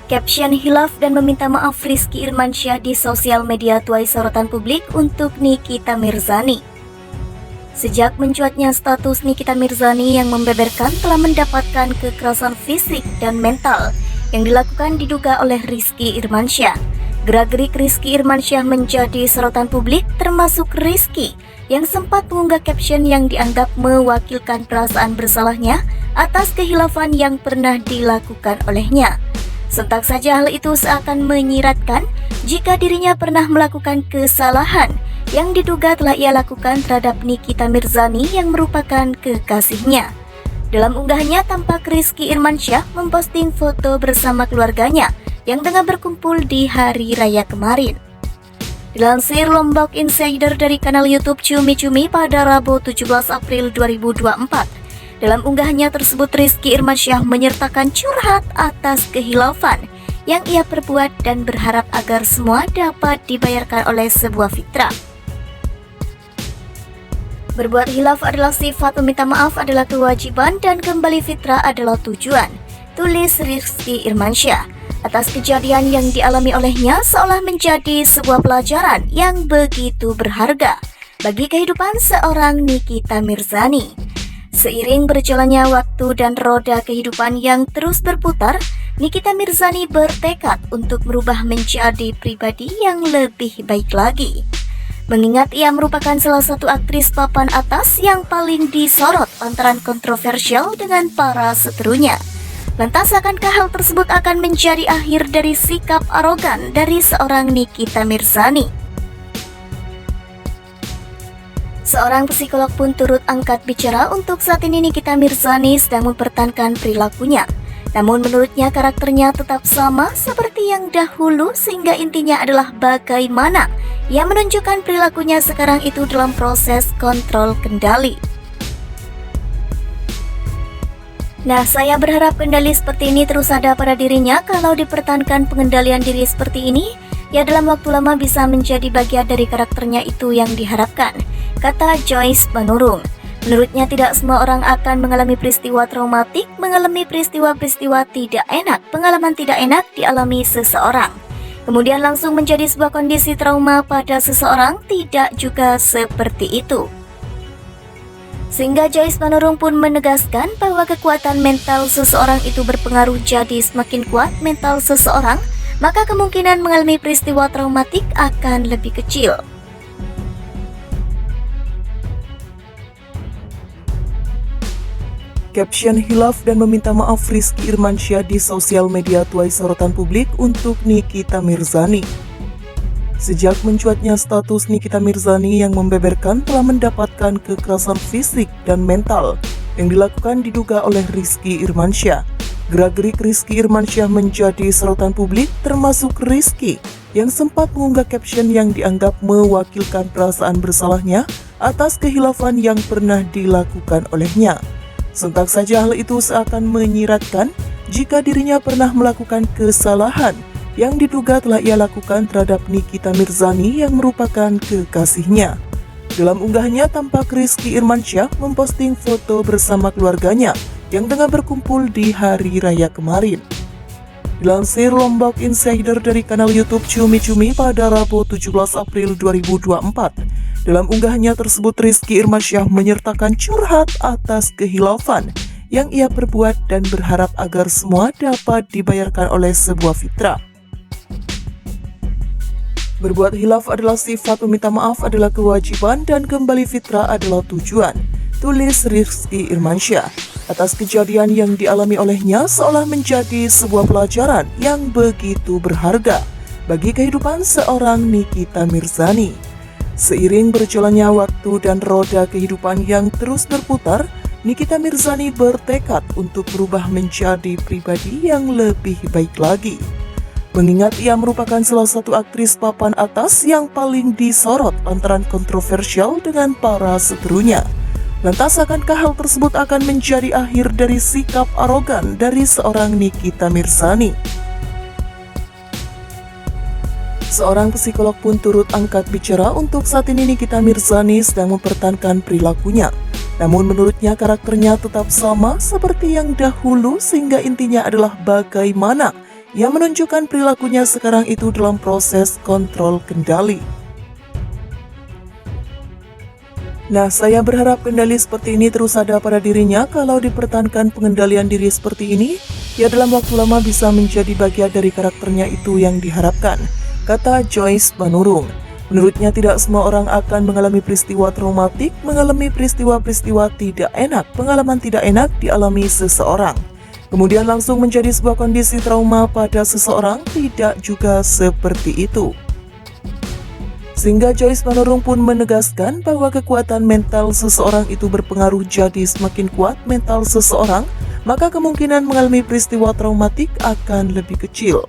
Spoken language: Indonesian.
Caption hilaf dan meminta maaf Rizky Irmansyah di sosial media tuai sorotan publik untuk Nikita Mirzani. Sejak mencuatnya status Nikita Mirzani yang membeberkan telah mendapatkan kekerasan fisik dan mental yang dilakukan diduga oleh Rizky Irmansyah, gerak-gerik Rizky Irmansyah menjadi sorotan publik, termasuk Rizky yang sempat mengunggah caption yang dianggap mewakilkan perasaan bersalahnya atas kehilafan yang pernah dilakukan olehnya. Sontak saja hal itu seakan menyiratkan jika dirinya pernah melakukan kesalahan yang diduga telah ia lakukan terhadap Nikita Mirzani yang merupakan kekasihnya. Dalam unggahnya tampak Rizky Irmansyah memposting foto bersama keluarganya yang tengah berkumpul di hari raya kemarin. Dilansir Lombok Insider dari kanal YouTube Cumi Cumi pada Rabu 17 April 2024. Dalam unggahnya tersebut Rizky Irmansyah menyertakan curhat atas kehilafan yang ia perbuat dan berharap agar semua dapat dibayarkan oleh sebuah fitrah. Berbuat hilaf adalah sifat, meminta maaf adalah kewajiban, dan kembali fitrah adalah tujuan, tulis Rizky Irmansyah. Atas kejadian yang dialami olehnya seolah menjadi sebuah pelajaran yang begitu berharga bagi kehidupan seorang Nikita Mirzani. Seiring berjalannya waktu dan roda kehidupan yang terus berputar, Nikita Mirzani bertekad untuk berubah menjadi pribadi yang lebih baik lagi. Mengingat ia merupakan salah satu aktris papan atas yang paling disorot lantaran kontroversial dengan para seterunya. Lantas akankah hal tersebut akan menjadi akhir dari sikap arogan dari seorang Nikita Mirzani? Seorang psikolog pun turut angkat bicara untuk saat ini Nikita Mirzani sedang mempertahankan perilakunya. Namun menurutnya karakternya tetap sama seperti yang dahulu sehingga intinya adalah bagaimana ia menunjukkan perilakunya sekarang itu dalam proses kontrol kendali. Nah, saya berharap kendali seperti ini terus ada pada dirinya. Kalau dipertahankan pengendalian diri seperti ini, ya dalam waktu lama bisa menjadi bagian dari karakternya itu yang diharapkan, kata Joyce Manurung. Menurutnya tidak semua orang akan mengalami peristiwa traumatik, mengalami peristiwa-peristiwa tidak enak, pengalaman tidak enak dialami seseorang kemudian langsung menjadi sebuah kondisi trauma pada seseorang, tidak juga seperti itu. Sehingga Joyce Manurung pun menegaskan bahwa kekuatan mental seseorang itu berpengaruh, jadi semakin kuat mental seseorang, maka kemungkinan mengalami peristiwa traumatik akan lebih kecil. Caption hilaf dan meminta maaf Rizky Irmansyah di sosial media tuai sorotan publik untuk Nikita Mirzani. Sejak mencuatnya status Nikita Mirzani yang membeberkan telah mendapatkan kekerasan fisik dan mental yang dilakukan diduga oleh Rizky Irmansyah, gerak-gerik Rizky Irmansyah menjadi sorotan publik, termasuk Rizky yang sempat mengunggah caption yang dianggap mewakilkan perasaan bersalahnya atas kehilafan yang pernah dilakukan olehnya. Sontak saja hal itu seakan menyiratkan jika dirinya pernah melakukan kesalahan yang diduga telah ia lakukan terhadap Nikita Mirzani yang merupakan kekasihnya. Dalam unggahnya tampak Rizky Irmansyah memposting foto bersama keluarganya yang tengah berkumpul di hari raya kemarin. Dilansir Lombok Insider dari kanal YouTube Cumi Cumi pada Rabu 17 April 2024. Dalam unggahnya tersebut Rizky Irmansyah menyertakan curhat atas kehilafan yang ia perbuat dan berharap agar semua dapat dibayarkan oleh sebuah fitrah. Berbuat hilaf adalah sifat, meminta maaf adalah kewajiban, dan kembali fitrah adalah tujuan, tulis Rizky Irmansyah. Atas kejadian yang dialami olehnya seolah menjadi sebuah pelajaran yang begitu berharga bagi kehidupan seorang Nikita Mirzani. Seiring berjalannya waktu dan roda kehidupan yang terus berputar, Nikita Mirzani bertekad untuk berubah menjadi pribadi yang lebih baik lagi. Mengingat ia merupakan salah satu aktris papan atas yang paling disorot lantaran kontroversial dengan para seterunya. Lantas akankah hal tersebut akan menjadi akhir dari sikap arogan dari seorang Nikita Mirzani? Seorang psikolog pun turut angkat bicara untuk saat ini Nikita Mirzani sedang mempertahankan perilakunya. Namun menurutnya karakternya tetap sama seperti yang dahulu sehingga intinya adalah bagaimana yang menunjukkan perilakunya sekarang itu dalam proses kontrol kendali. Nah, saya berharap kendali seperti ini terus ada pada dirinya. Kalau dipertahankan pengendalian diri seperti ini, ya dalam waktu lama bisa menjadi bagian dari karakternya itu yang diharapkan, kata Joyce Manurung. Menurutnya tidak semua orang akan mengalami peristiwa traumatik, mengalami peristiwa-peristiwa tidak enak, pengalaman tidak enak dialami seseorang. Kemudian langsung menjadi sebuah kondisi trauma pada seseorang, tidak juga seperti itu. Sehingga Joyce Manurung pun menegaskan bahwa kekuatan mental seseorang itu berpengaruh, jadi semakin kuat mental seseorang, maka kemungkinan mengalami peristiwa traumatik akan lebih kecil.